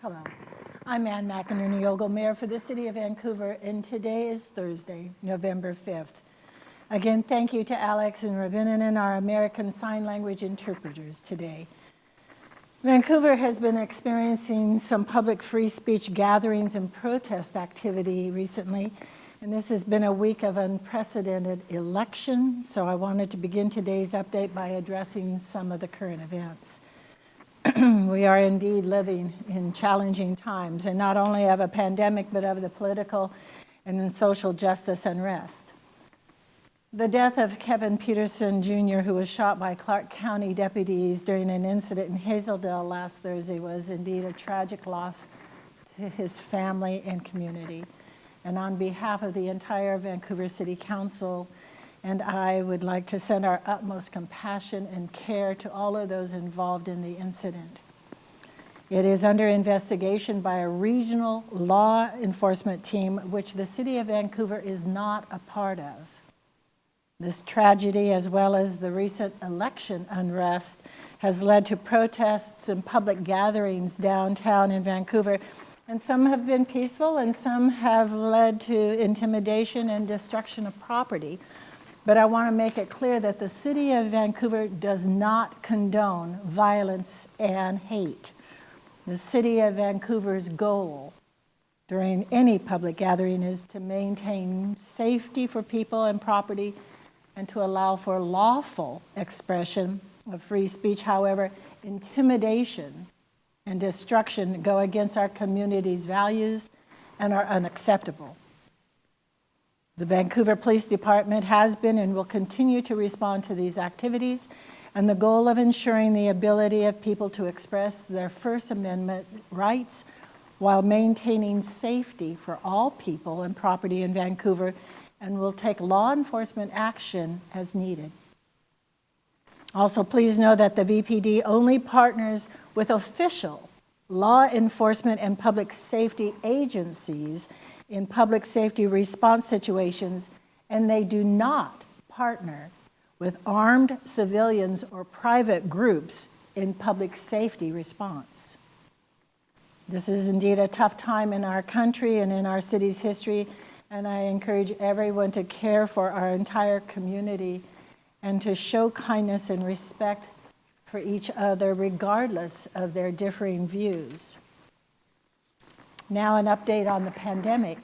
Hello, I'm Mayor McEnerny-Ogle, Mayor for the City of Vancouver, and today is Thursday, November 5th. Again, thank you to Alex and Rabinin, our American Sign Language interpreters today. Vancouver has been experiencing some public free speech gatherings and protest activity recently, and this has been a week of unprecedented election, so I wanted to begin today's update by addressing some of the current events. We are indeed living in challenging times, and not only of a pandemic, but of the political and social justice unrest. The death of Kevin Peterson Jr., who was shot by Clark County deputies during an incident in Hazeldale last Thursday, was indeed a tragic loss to his family and community. And on behalf of the entire Vancouver City Council, and I would like to send our utmost compassion and care to all of those involved in the incident. It is under investigation by a regional law enforcement team, which the City of Vancouver is not a part of. This tragedy, as well as the recent election unrest, has led to protests and public gatherings downtown in Vancouver, and some have been peaceful and some have led to intimidation and destruction of property. But I want to make it clear that the City of Vancouver does not condone violence and hate. The City of Vancouver's goal during any public gathering is to maintain safety for people and property and to allow for lawful expression of free speech. However, intimidation and destruction go against our community's values and are unacceptable. The Vancouver Police Department has been and will continue to respond to these activities, and the goal of ensuring the ability of people to express their First Amendment rights while maintaining safety for all people and property in Vancouver, and will take law enforcement action as needed. Also, please know that the VPD only partners with official law enforcement and public safety agencies in public safety response situations, and they do not partner with armed civilians or private groups in public safety response. This is indeed a tough time in our country and in our city's history, and I encourage everyone to care for our entire community and to show kindness and respect for each other regardless of their differing views. Now an update on the pandemic.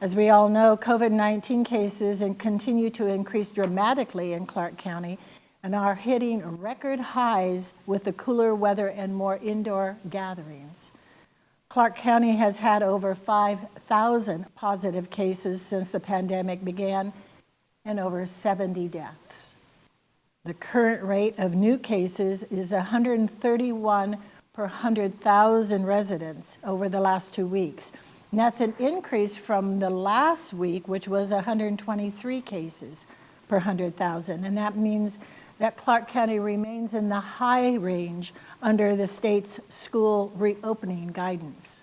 As we all know, COVID-19 cases continue to increase dramatically in Clark County and are hitting record highs with the cooler weather and more indoor gatherings. Clark County has had over 5,000 positive cases since the pandemic began and over 70 deaths. The current rate of new cases is 131 per 100,000 residents over the last 2 weeks. And that's an increase from the last week, which was 123 cases per 100,000. And that means that Clark County remains in the high range under the state's school reopening guidance.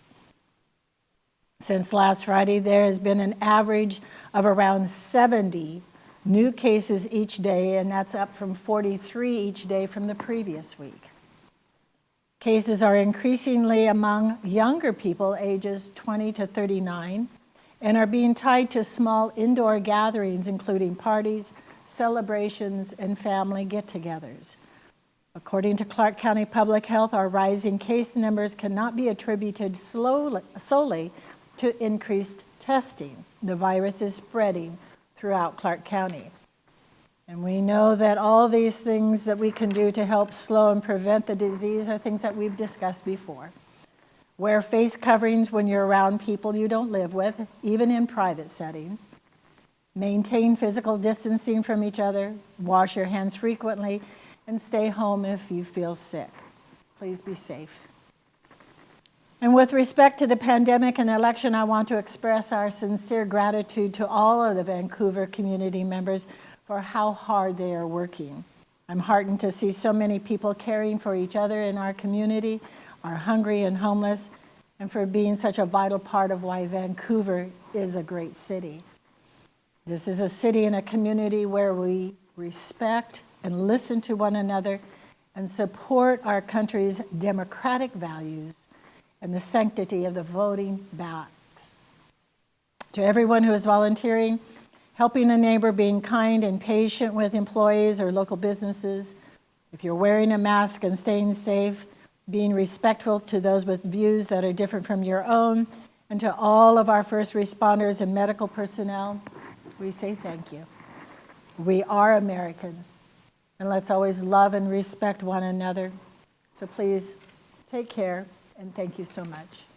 Since last Friday, there has been an average of around 70 new cases each day, and that's up from 43 each day from the previous week. Cases are increasingly among younger people ages 20 to 39 and are being tied to small indoor gatherings, including parties, celebrations, and family get-togethers. According to Clark County Public Health, our rising case numbers cannot be attributed solely to increased testing. The virus is spreading throughout Clark County. And we know that all these things that we can do to help slow and prevent the disease are things that we've discussed before. Wear face coverings when you're around people you don't live with, even in private settings. Maintain physical distancing from each other, wash your hands frequently, and stay home if you feel sick. Please be safe. And with respect to the pandemic and election, I want to express our sincere gratitude to all of the Vancouver community members for how hard they are working. I'm heartened to see so many people caring for each other in our community, are hungry and homeless, and for being such a vital part of why Vancouver is a great city. This is a city and a community where we respect and listen to one another and support our country's democratic values and the sanctity of the voting box. To everyone who is volunteering, helping a neighbor, being kind and patient with employees or local businesses, if you're wearing a mask and staying safe, being respectful to those with views that are different from your own, and to all of our first responders and medical personnel, we say thank you. We are Americans, and let's always love and respect one another. So please take care, and thank you so much.